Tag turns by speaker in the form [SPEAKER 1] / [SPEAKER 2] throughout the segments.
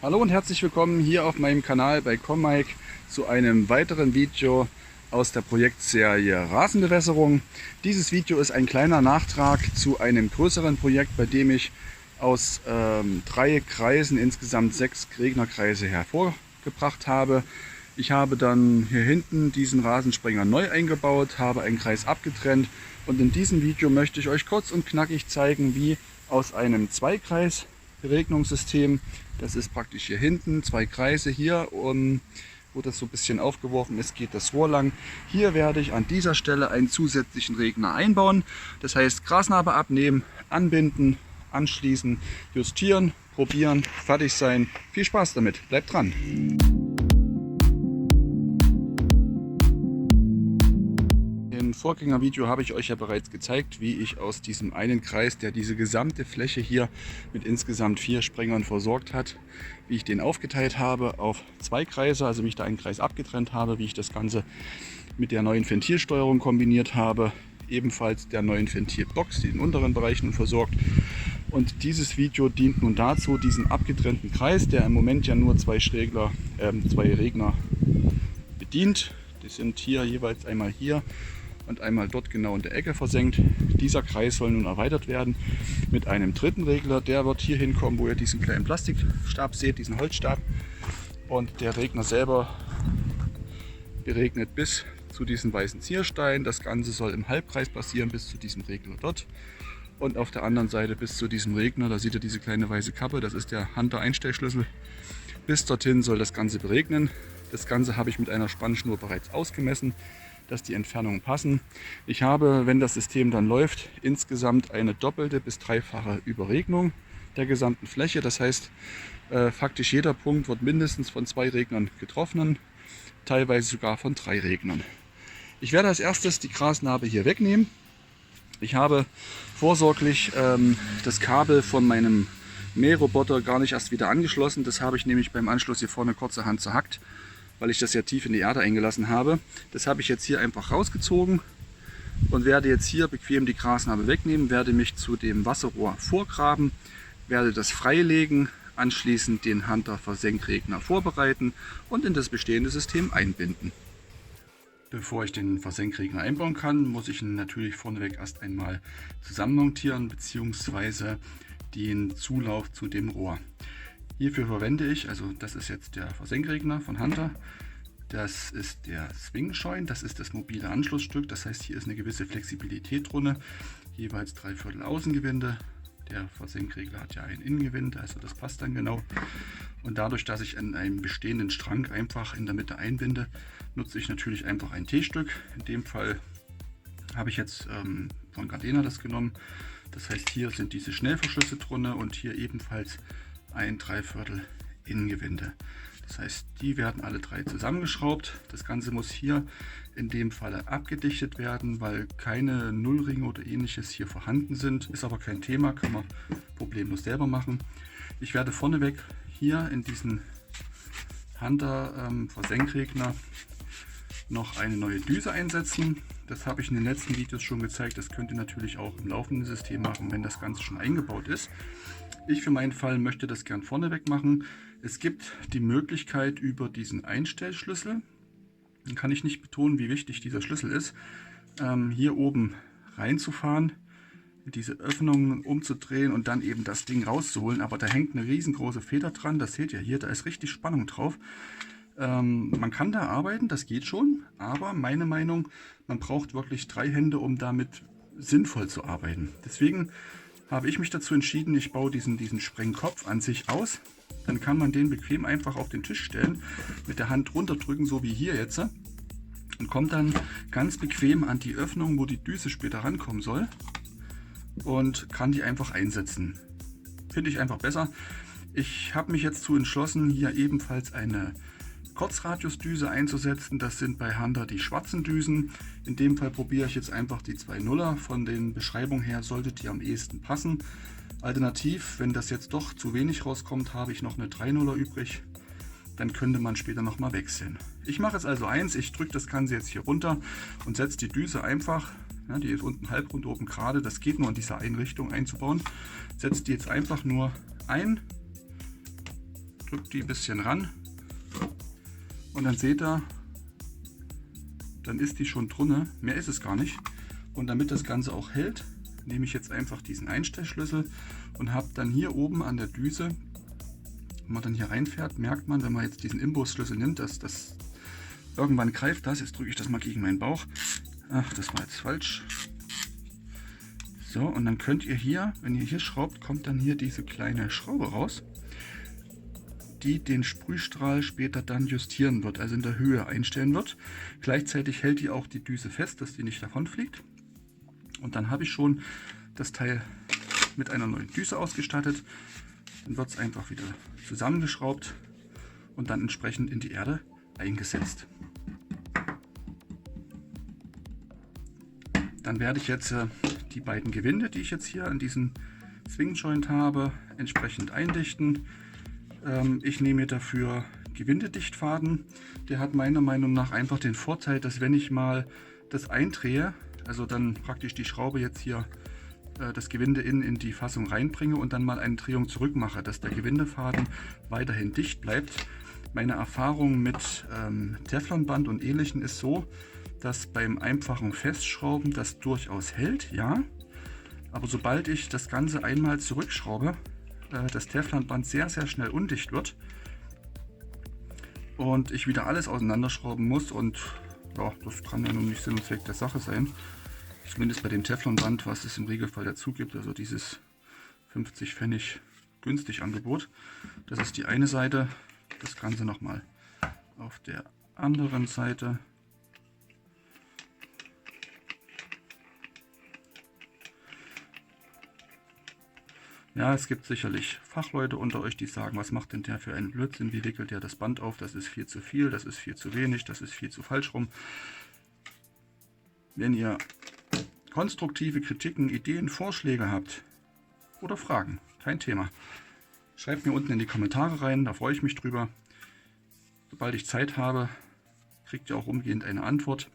[SPEAKER 1] Hallo und herzlich willkommen hier auf meinem Kanal bei ComMike zu einem weiteren Video aus der Projektserie Rasenbewässerung. Dieses Video ist ein kleiner Nachtrag zu einem größeren Projekt, bei dem ich aus 3 Kreisen insgesamt 6 Regnerkreise hervorgebracht habe. Ich habe dann hier hinten diesen Rasensprenger neu eingebaut, habe einen Kreis abgetrennt und in diesem Video möchte ich euch kurz und knackig zeigen, wie aus einem Zweikreis Beregnungssystem. Das ist praktisch hier hinten, 2 Kreise hier, wo das so ein bisschen aufgeworfen ist, geht das Rohr lang. Hier werde ich an dieser Stelle einen zusätzlichen Regner einbauen. Das heißt, Grasnarbe abnehmen, anbinden, anschließen, justieren, probieren, fertig sein. Viel Spaß damit, bleibt dran! Im Vorgängervideo habe ich euch ja bereits gezeigt, wie ich aus diesem einen Kreis, der diese gesamte Fläche hier mit insgesamt 4 Sprengern versorgt hat, wie ich den aufgeteilt habe auf 2 Kreise, also wie ich da einen Kreis abgetrennt habe, wie ich das Ganze mit der neuen Ventilsteuerung kombiniert habe, ebenfalls der neuen Ventilbox, die den unteren Bereich nun versorgt. Und dieses Video dient nun dazu, diesen abgetrennten Kreis, der im Moment ja nur 2 Regner bedient. Die sind hier jeweils einmal hier und einmal dort genau in der Ecke versenkt. Dieser Kreis soll nun erweitert werden mit einem dritten Regler. Der wird hier hinkommen, wo ihr diesen kleinen Plastikstab seht, diesen Holzstab. Und der Regner selber beregnet bis zu diesen weißen Zierstein. Das Ganze soll im Halbkreis passieren bis zu diesem Regler dort. Und auf der anderen Seite bis zu diesem Regner, da seht ihr diese kleine weiße Kappe, das ist der Hunter-Einstellschlüssel. Bis dorthin soll das Ganze beregnen. Das Ganze habe ich mit einer Spannschnur bereits ausgemessen, dass die Entfernungen passen. Ich habe, wenn das System dann läuft, insgesamt eine doppelte bis dreifache Überregnung der gesamten Fläche. Das heißt, faktisch jeder Punkt wird mindestens von 2 Regnern getroffen, teilweise sogar von 3 Regnern. Ich werde als erstes die Grasnarbe hier wegnehmen. Ich habe vorsorglich das Kabel von meinem Mähroboter gar nicht erst wieder angeschlossen. Das habe ich nämlich beim Anschluss hier vorne kurzerhand zerhackt, weil ich das ja tief in die Erde eingelassen habe. Das habe ich jetzt hier einfach rausgezogen und werde jetzt hier bequem die Grasnarbe wegnehmen, werde mich zu dem Wasserrohr vorgraben, werde das freilegen, anschließend den Hunter-Versenkregner vorbereiten und in das bestehende System einbinden. Bevor ich den Versenkregner einbauen kann, muss ich ihn natürlich vorneweg erst einmal zusammenmontieren bzw. den Zulauf zu dem Rohr. Hierfür verwende ich, also das ist jetzt der Versenkregner von Hunter, das ist der Swing-Joint, das ist das mobile Anschlussstück, das heißt, hier ist eine gewisse Flexibilität drin, jeweils 3/4 Außengewinde. Der Versenkregler hat ja ein Innengewinde, also das passt dann genau. Und dadurch, dass ich an einem bestehenden Strang einfach in der Mitte einbinde, nutze ich natürlich einfach ein T-Stück. In dem Fall habe ich jetzt von Gardena das genommen. Das heißt, hier sind diese Schnellverschlüsse drin und hier ebenfalls ein 3/4 Innengewinde. Das heißt, die werden alle 3 zusammengeschraubt. Das Ganze muss hier in dem Falle abgedichtet werden, weil keine Nullringe oder ähnliches hier vorhanden sind. Ist aber kein Thema, kann man problemlos selber machen. Ich werde vorneweg hier in diesen Hunter Versenkregner noch eine neue Düse einsetzen. Das habe ich in den letzten Videos schon gezeigt. Das könnt ihr natürlich auch im laufenden System machen, wenn das Ganze schon eingebaut ist. Ich für meinen Fall möchte das gern vorneweg machen. Es gibt die Möglichkeit über diesen Einstellschlüssel, dann kann ich nicht betonen, wie wichtig dieser Schlüssel ist, hier oben reinzufahren, diese Öffnungen umzudrehen und dann eben das Ding rauszuholen. Aber da hängt eine riesengroße Feder dran, das seht ihr hier, da ist richtig Spannung drauf. Man kann da arbeiten, das geht schon, aber meine Meinung, man braucht wirklich 3 Hände, um damit sinnvoll zu arbeiten. Deswegen habe ich mich dazu entschieden, ich baue diesen Sprengkopf an sich aus. Dann kann man den bequem einfach auf den Tisch stellen, mit der Hand runterdrücken, so wie hier jetzt. Und kommt dann ganz bequem an die Öffnung, wo die Düse später rankommen soll. Und kann die einfach einsetzen. Finde ich einfach besser. Ich habe mich jetzt dazu entschlossen, hier ebenfalls eine Kurzradiusdüse einzusetzen. Das sind bei Hunter die schwarzen Düsen. In dem Fall probiere ich jetzt einfach die 2/0er. Von den Beschreibungen her sollte die am ehesten passen. Alternativ, wenn das jetzt doch zu wenig rauskommt, habe ich noch eine 3/0er übrig. Dann könnte man später nochmal wechseln. Ich mache jetzt also eins, ich drücke das Ganze jetzt hier runter und setze die Düse einfach, ja, die ist unten halbrund, oben gerade, das geht nur in dieser Einrichtung einzubauen, setze die jetzt einfach nur ein, drückt die ein bisschen ran und dann seht ihr, dann ist die schon drinne. Mehr ist es gar nicht. Und damit das Ganze auch hält, nehme ich jetzt einfach diesen Einstellschlüssel und habe dann hier oben an der Düse, wenn man dann hier reinfährt, merkt man, wenn man jetzt diesen Imbusschlüssel nimmt, dass das irgendwann greift das. Jetzt drücke ich das mal gegen meinen Bauch. Ach, das war jetzt falsch. So, und dann könnt ihr hier, wenn ihr hier schraubt, kommt dann hier diese kleine Schraube raus, die den Sprühstrahl später dann justieren wird, also in der Höhe einstellen wird. Gleichzeitig hält die auch die Düse fest, dass die nicht davon fliegt. Und dann habe ich schon das Teil mit einer neuen Düse ausgestattet. Dann wird es einfach wieder zusammengeschraubt und dann entsprechend in die Erde eingesetzt. Dann werde ich jetzt die beiden Gewinde, die ich jetzt hier an diesem Swing Joint habe, entsprechend eindichten. Ich nehme dafür Gewindedichtfaden. Der hat meiner Meinung nach einfach den Vorteil, dass wenn ich mal das eindrehe, also dann praktisch die Schraube jetzt hier das Gewinde in die Fassung reinbringe und dann mal eine Drehung zurück mache, dass der Gewindefaden weiterhin dicht bleibt. Meine Erfahrung mit Teflonband und Ähnlichem ist so, dass beim einfachen Festschrauben das durchaus hält, ja. Aber sobald ich das Ganze einmal zurückschraube, das Teflonband sehr, sehr schnell undicht wird und ich wieder alles auseinanderschrauben muss und ja, das kann ja nun nicht Sinn und Zweck der Sache sein. Zumindest bei dem Teflonband, was es im Regelfall dazu gibt, also dieses 50 Pfennig günstig Angebot. Das ist die eine Seite, das Ganze nochmal auf der anderen Seite. Ja, es gibt sicherlich Fachleute unter euch, die sagen, was macht denn der für einen Blödsinn, wie wickelt der das Band auf, das ist viel zu viel, das ist viel zu wenig, das ist viel zu falsch rum. Wenn ihr konstruktive Kritiken, Ideen, Vorschläge habt oder Fragen, kein Thema. Schreibt mir unten in die Kommentare rein, da freue ich mich drüber. Sobald ich Zeit habe, kriegt ihr auch umgehend eine Antwort.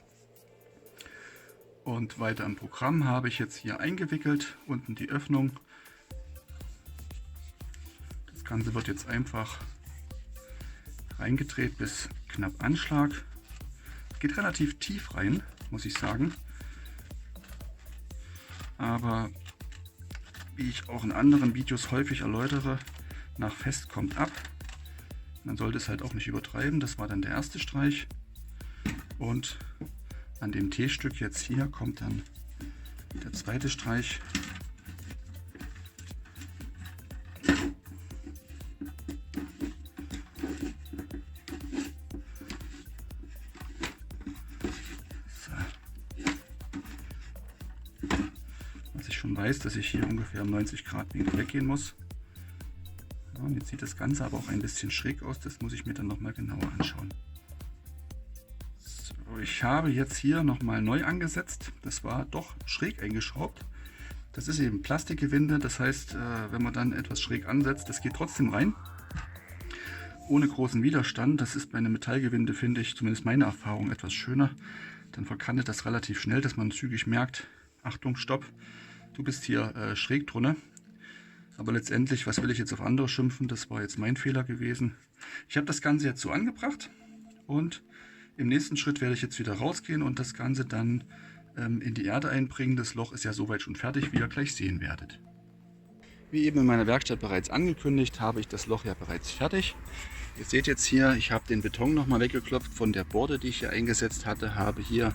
[SPEAKER 1] Und weiter im Programm habe ich jetzt hier eingewickelt, unten die Öffnung. Das Ganze wird jetzt einfach reingedreht bis knapp Anschlag. Geht relativ tief rein, muss ich sagen. Aber wie ich auch in anderen Videos häufig erläutere, nach fest kommt ab. Man sollte es halt auch nicht übertreiben. Das war dann der erste Streich. Und an dem T-Stück jetzt hier kommt dann der zweite Streich. Was ich schon weiß, dass ich hier ungefähr um 90 Grad Winkel weggehen muss. Ja, und jetzt sieht das Ganze aber auch ein bisschen schräg aus. Das muss ich mir dann nochmal genauer anschauen. Ich habe jetzt hier nochmal neu angesetzt. Das war doch schräg eingeschraubt. Das ist eben Plastikgewinde. Das heißt, wenn man dann etwas schräg ansetzt, das geht trotzdem rein. Ohne großen Widerstand. Das ist bei einem Metallgewinde, finde ich, zumindest meine Erfahrung, etwas schöner. Dann verkantet das relativ schnell, dass man zügig merkt, Achtung, stopp, du bist hier schräg drunter. Aber letztendlich, was will ich jetzt auf andere schimpfen? Das war jetzt mein Fehler gewesen. Ich habe das Ganze jetzt so angebracht und im nächsten Schritt werde ich jetzt wieder rausgehen und das Ganze dann in die Erde einbringen. Das Loch ist ja soweit schon fertig, wie ihr gleich sehen werdet. Wie eben in meiner Werkstatt bereits angekündigt, habe ich das Loch ja bereits fertig. Ihr seht jetzt hier, ich habe den Beton nochmal weggeklopft von der Borde, die ich hier eingesetzt hatte. Habe hier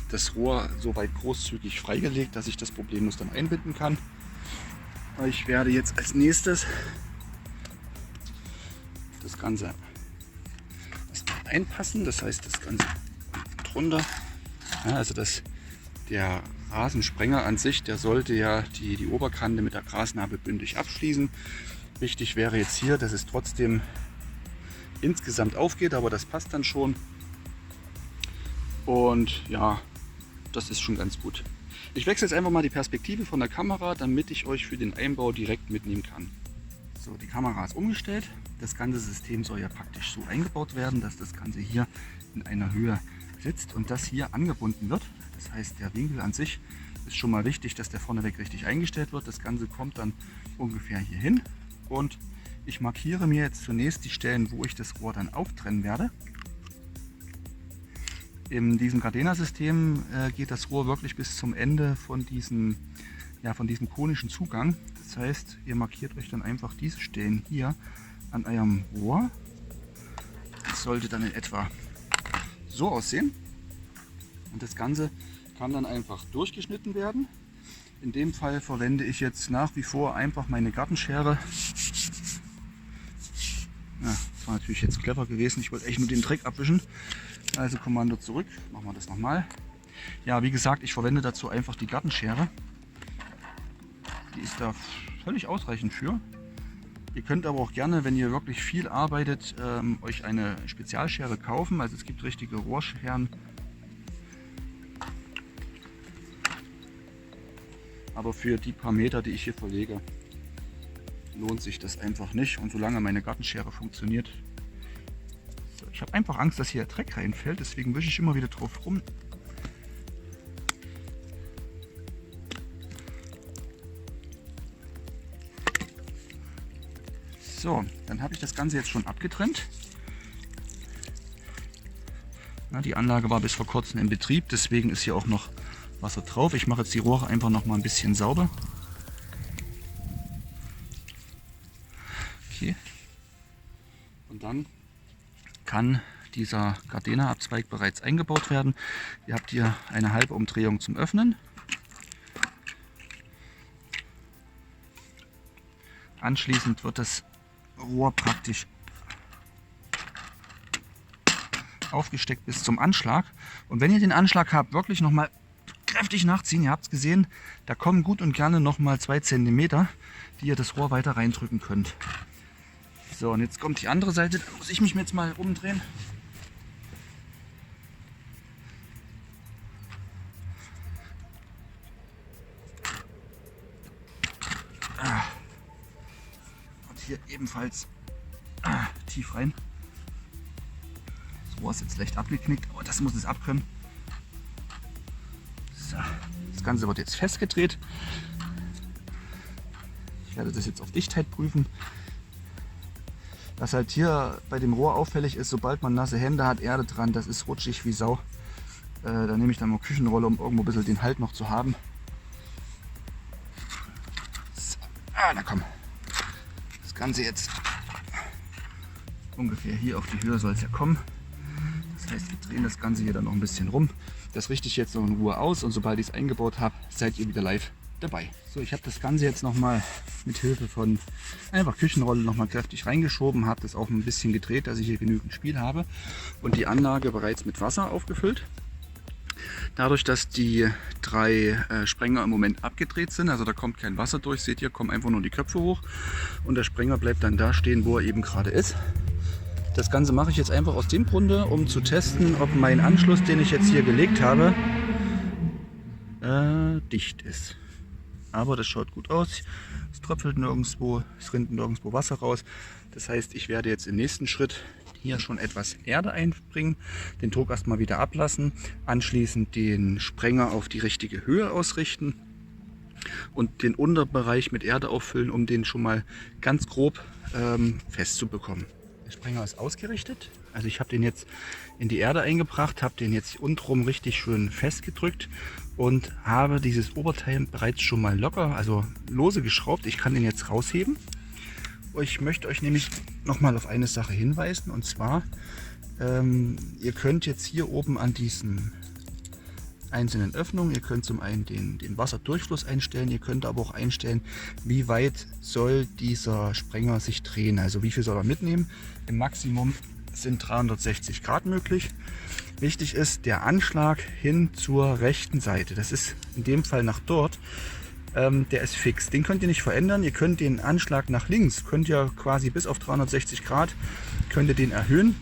[SPEAKER 1] das Rohr soweit großzügig freigelegt, dass ich das problemlos dann einbinden kann. Ich werde jetzt als nächstes das Ganze einpassen, das heißt das Ganze drunter. Ja, also der Rasensprenger an sich, der sollte ja die Oberkante mit der Grasnarbe bündig abschließen. Wichtig wäre jetzt hier, dass es trotzdem insgesamt aufgeht, aber das passt dann schon. Und ja, das ist schon ganz gut. Ich wechsle jetzt einfach mal die Perspektive von der Kamera, damit ich euch für den Einbau direkt mitnehmen kann. So, die Kamera ist umgestellt. Das ganze System soll ja praktisch so eingebaut werden, dass das Ganze hier in einer Höhe sitzt und das hier angebunden wird. Das heißt, der Winkel an sich ist schon mal wichtig, dass der vorneweg richtig eingestellt wird. Das Ganze kommt dann ungefähr hier hin und Ich markiere mir jetzt zunächst die Stellen, wo ich das Rohr dann auftrennen werde. In diesem Gardena-System geht das Rohr wirklich bis zum Ende von diesem konischen Zugang. Das heißt, ihr markiert euch dann einfach diese Stellen hier an eurem Rohr. Das sollte dann in etwa so aussehen. Und das Ganze kann dann einfach durchgeschnitten werden. In dem Fall verwende ich jetzt nach wie vor einfach meine Gartenschere. Ja, das war natürlich jetzt clever gewesen. Ich wollte echt nur den Dreck abwischen. Also Kommando zurück. Machen wir das nochmal. Ja, wie gesagt, ich verwende dazu einfach die Gartenschere. Die ist da völlig ausreichend für. Ihr könnt aber auch gerne, wenn ihr wirklich viel arbeitet, euch eine Spezialschere kaufen. Also es gibt richtige Rohrscheren. Aber für die paar Meter, die ich hier verlege, lohnt sich das einfach nicht. Und solange meine Gartenschere funktioniert. So, ich habe einfach Angst, dass hier Dreck reinfällt, deswegen wische ich immer wieder drauf rum. So, dann habe ich das Ganze jetzt schon abgetrennt. Ja, die Anlage war bis vor kurzem in Betrieb, deswegen ist hier auch noch Wasser drauf. Ich mache jetzt die Rohre einfach noch mal ein bisschen sauber. Okay. Und dann kann dieser Gardena-Abzweig bereits eingebaut werden. Ihr habt hier eine halbe Umdrehung zum Öffnen. Anschließend wird das Rohr praktisch aufgesteckt bis zum Anschlag. Und wenn ihr den Anschlag habt, wirklich noch mal kräftig nachziehen. Ihr habt es gesehen, da kommen gut und gerne noch mal 2 cm, die ihr das Rohr weiter reindrücken könnt. So, und jetzt kommt die andere Seite. Da muss ich mich jetzt mal umdrehen. Und hier ebenfalls tief rein. Das Rohr ist jetzt leicht abgeknickt, aber das muss es abkönnen. So, das Ganze wird jetzt festgedreht. Ich werde das jetzt auf Dichtheit prüfen. Was halt hier bei dem Rohr auffällig ist, sobald man nasse Hände hat, Erde dran, das ist rutschig wie Sau. Da nehme ich dann mal Küchenrolle, um irgendwo ein bisschen den Halt noch zu haben. So. Na komm. Das Ganze jetzt ungefähr hier auf die Höhe soll es ja kommen. Das heißt, wir drehen das Ganze hier dann noch ein bisschen rum. Das richte ich jetzt noch in Ruhe aus und sobald ich es eingebaut habe, seid ihr wieder live dabei. So, ich habe das Ganze jetzt nochmal mit Hilfe von einfach Küchenrolle nochmal kräftig reingeschoben, habe das auch ein bisschen gedreht, dass ich hier genügend Spiel habe und die Anlage bereits mit Wasser aufgefüllt. Dadurch, dass die 3 Sprenger im Moment abgedreht sind, also da kommt kein Wasser durch, seht ihr, kommen einfach nur die Köpfe hoch und der Sprenger bleibt dann da stehen, wo er eben gerade ist. Das Ganze mache ich jetzt einfach aus dem Grunde, um zu testen, ob mein Anschluss, den ich jetzt hier gelegt habe, dicht ist. Aber das schaut gut aus. Es tröpfelt nirgendwo, es rinnt nirgendwo Wasser raus. Das heißt, ich werde jetzt im nächsten Schritt hier schon etwas Erde einbringen, den Druck erstmal wieder ablassen, anschließend den Sprenger auf die richtige Höhe ausrichten und den Unterbereich mit Erde auffüllen, um den schon mal ganz grob festzubekommen. Der Sprenger ist ausgerichtet, also ich habe den jetzt in die Erde eingebracht, habe den jetzt untenrum richtig schön festgedrückt und habe dieses Oberteil bereits schon mal locker, also lose geschraubt. Ich kann den jetzt rausheben. Ich möchte euch nämlich nochmal auf eine Sache hinweisen, und zwar, ihr könnt jetzt hier oben an diesen einzelnen Öffnungen, ihr könnt zum einen den Wasserdurchfluss einstellen, ihr könnt aber auch einstellen, wie weit soll dieser Sprenger sich drehen, also wie viel soll er mitnehmen. Im Maximum sind 360 Grad möglich. Wichtig ist der Anschlag hin zur rechten Seite, das ist in dem Fall nach dort. Der ist fix, den könnt ihr nicht verändern. Ihr könnt den Anschlag nach links, könnt ihr quasi bis auf 360 Grad, könnt ihr den erhöhen.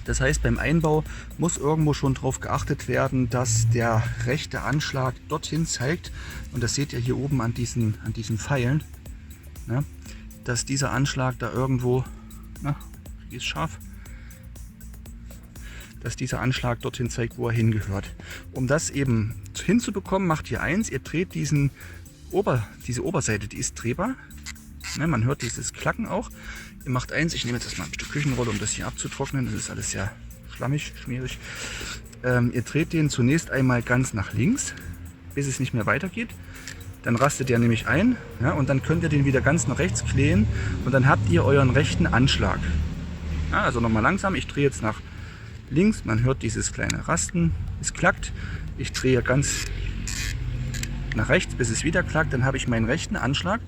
[SPEAKER 1] Das heißt, beim Einbau muss irgendwo schon darauf geachtet werden, dass der rechte Anschlag dorthin zeigt. Und das seht ihr hier oben an diesen Pfeilen, ne? Dass dieser Anschlag da irgendwo, na, hier ist scharf, dass dieser Anschlag dorthin zeigt, wo er hingehört. Um das eben hinzubekommen, macht ihr eins, ihr dreht diese Oberseite, die ist drehbar. Ne, man hört dieses Klacken auch. Ihr macht eins, ich nehme jetzt erstmal ein Stück Küchenrolle, um das hier abzutrocknen. Das ist alles sehr schlammig, schmierig. Ihr dreht den zunächst einmal ganz nach links, bis es nicht mehr weitergeht. Dann rastet der nämlich ein, ja, und dann könnt ihr den wieder ganz nach rechts drehen und dann habt ihr euren rechten Anschlag. Ja, also nochmal langsam, ich drehe jetzt nach links, man hört dieses kleine Rasten, es klackt. Ich drehe ganz nach rechts, bis es wieder klackt, dann habe ich meinen rechten Anschlag.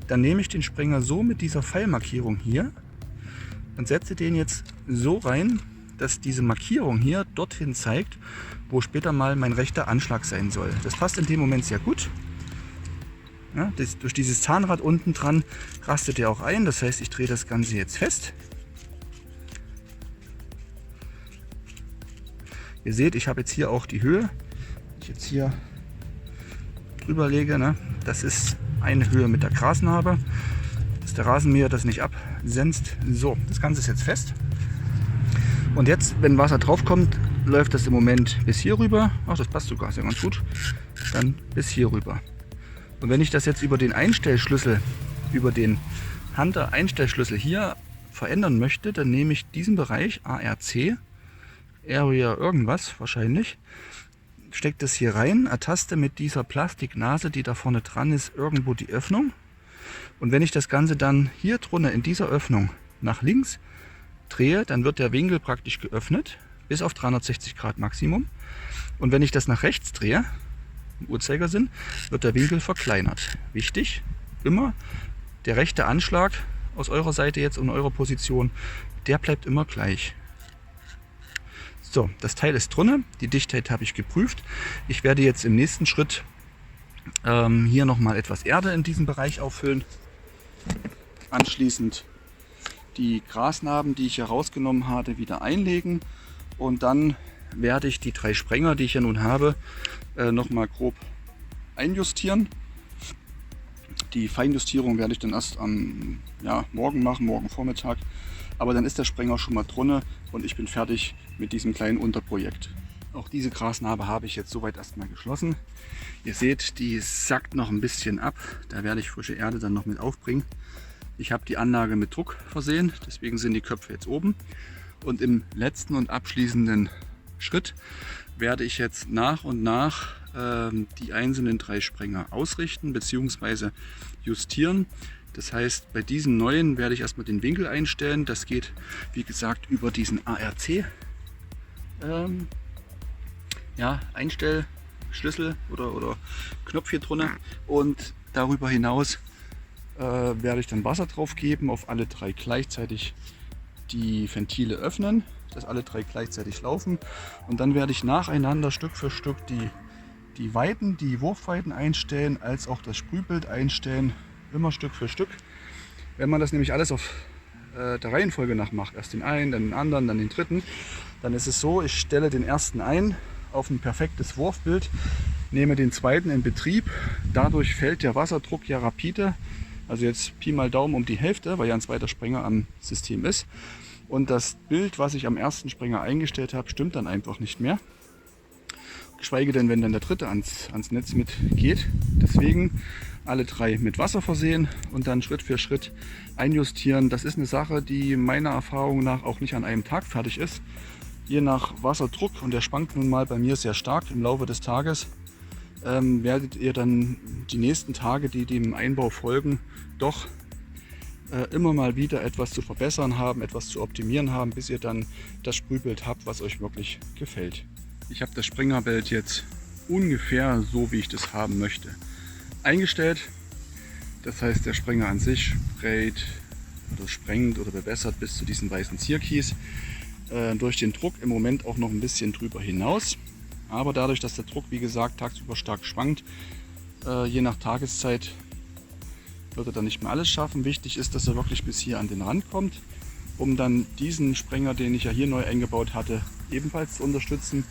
[SPEAKER 1] Dann nehme ich den Sprenger so mit dieser Pfeilmarkierung hier und setze den jetzt so rein, dass diese Markierung hier dorthin zeigt, wo später mal mein rechter Anschlag sein soll. Das passt in dem Moment sehr gut. Ja, durch dieses Zahnrad unten dran rastet er auch ein. Das heißt, ich drehe das Ganze jetzt fest. Ihr seht, ich habe jetzt hier auch die Höhe. Wenn ich jetzt hier drüber lege, ne, das ist eine Höhe mit der Grasnarbe, dass der Rasenmäher das nicht absenzt. So, das Ganze ist jetzt fest. Und jetzt, wenn Wasser drauf kommt, läuft das im Moment bis hier rüber. Ach, das passt sogar sehr ganz gut. Dann bis hier rüber. Und wenn ich das jetzt über den Einstellschlüssel, über den Hunter-Einstellschlüssel hier verändern möchte, dann nehme ich diesen Bereich ARC, Area irgendwas wahrscheinlich, stecke das hier rein, ertaste mit dieser Plastiknase, die da vorne dran ist, irgendwo die Öffnung. Und wenn ich das Ganze dann hier drunter in dieser Öffnung nach links drehe, dann wird der Winkel praktisch geöffnet, bis auf 360 Grad Maximum. Und wenn ich das nach rechts drehe, im Uhrzeigersinn, wird der Winkel verkleinert. Wichtig, immer der rechte Anschlag aus eurer Seite jetzt und eurer Position, der bleibt immer gleich. So, das Teil ist drin, die Dichtheit habe ich geprüft. Ich werde jetzt im nächsten Schritt hier nochmal etwas Erde in diesem Bereich auffüllen. Anschließend die Grasnarben, die ich hier rausgenommen habe, wieder einlegen. Und dann werde ich die 3 Sprenger, die ich ja nun habe, nochmal grob einjustieren. Die Feinjustierung werde ich dann erst am morgen machen, morgen Vormittag. Aber dann ist der Sprenger schon mal drin und ich bin fertig mit diesem kleinen Unterprojekt. Auch diese Grasnarbe habe ich jetzt soweit erstmal geschlossen. Ihr seht, die sackt noch ein bisschen ab. Da werde ich frische Erde dann noch mit aufbringen. Ich habe die Anlage mit Druck versehen, deswegen sind die Köpfe jetzt oben. Und im letzten und abschließenden Schritt werde ich jetzt nach und nach die einzelnen 3 Sprenger ausrichten bzw. justieren. Das heißt, bei diesen neuen werde ich erstmal den Winkel einstellen. Das geht, wie gesagt, über diesen ARC Einstellschlüssel oder Knopf hier drunter. Und darüber hinaus werde ich dann Wasser drauf geben, auf alle 3 gleichzeitig die Ventile öffnen, dass alle 3 gleichzeitig laufen. Und dann werde ich nacheinander Stück für Stück die Weiten, die Wurfweiten einstellen, als auch das Sprühbild einstellen. Immer Stück für Stück. Wenn man das nämlich alles auf der Reihenfolge nach macht, erst den einen, dann den anderen, dann den dritten, dann ist es so, ich stelle den ersten ein auf ein perfektes Wurfbild, nehme den zweiten in Betrieb, dadurch fällt der Wasserdruck ja rapide, also jetzt Pi mal Daumen um die Hälfte, weil ja ein zweiter Sprenger am System ist. Und das Bild, was ich am ersten Sprenger eingestellt habe, stimmt dann einfach nicht mehr. Geschweige denn, wenn dann der dritte ans Netz mitgeht. Deswegen alle 3 mit Wasser versehen und dann Schritt für Schritt einjustieren. Das ist eine Sache, die meiner Erfahrung nach auch nicht an einem Tag fertig ist. Je nach Wasserdruck, und der schwankt nun mal bei mir sehr stark im Laufe des Tages, werdet ihr dann die nächsten Tage, die dem Einbau folgen, doch immer mal wieder etwas zu verbessern haben, etwas zu optimieren haben, bis ihr dann das Sprühbild habt, was euch wirklich gefällt. Ich habe das Sprengerbild jetzt ungefähr so, wie ich das haben möchte, eingestellt. Das heißt, der Sprenger an sich sprayt oder sprengt oder bewässert bis zu diesem weißen Zierkies. Durch den Druck im Moment auch noch ein bisschen drüber hinaus. Aber dadurch, dass der Druck, wie gesagt, tagsüber stark schwankt, je nach Tageszeit, wird er dann nicht mehr alles schaffen. Wichtig ist, dass er wirklich bis hier an den Rand kommt, um dann diesen Sprenger, den ich ja hier neu eingebaut hatte, ebenfalls zu unterstützen.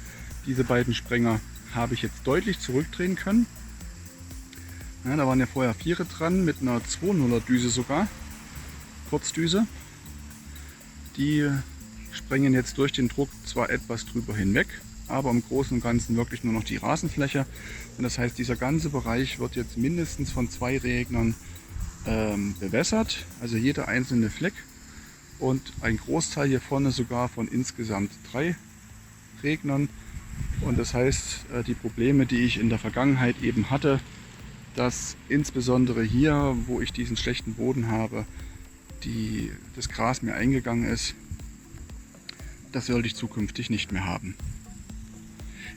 [SPEAKER 1] Diese beiden Sprenger habe ich jetzt deutlich zurückdrehen können. Ja, da waren ja vorher 4 dran, mit einer 2,0er Düse sogar, Kurzdüse. Die sprengen jetzt durch den Druck zwar etwas drüber hinweg, aber im Großen und Ganzen wirklich nur noch die Rasenfläche. Und das heißt, dieser ganze Bereich wird jetzt mindestens von 2 Regnern bewässert, also jeder einzelne Fleck, und ein Großteil hier vorne sogar von insgesamt 3 Regnern. Und das heißt, die Probleme, die ich in der Vergangenheit eben hatte, dass insbesondere hier, wo ich diesen schlechten Boden habe, das Gras mir eingegangen ist, das sollte ich zukünftig nicht mehr haben.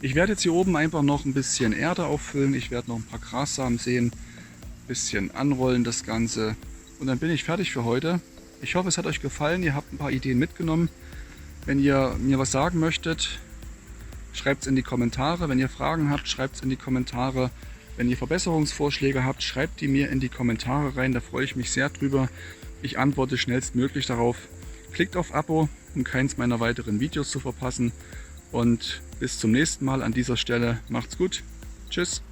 [SPEAKER 1] Ich werde jetzt hier oben einfach noch ein bisschen Erde auffüllen, ich werde noch ein paar Grassamen säen, ein bisschen anrollen das Ganze, und dann bin ich fertig für heute. Ich hoffe, es hat euch gefallen, ihr habt ein paar Ideen mitgenommen. Wenn ihr mir was sagen möchtet, schreibt es in die Kommentare. Wenn ihr Fragen habt, schreibt es in die Kommentare. Wenn ihr Verbesserungsvorschläge habt, schreibt die mir in die Kommentare rein, da freue ich mich sehr drüber. Ich antworte schnellstmöglich darauf. Klickt auf Abo, um keins meiner weiteren Videos zu verpassen. Und bis zum nächsten Mal an dieser Stelle. Macht's gut. Tschüss.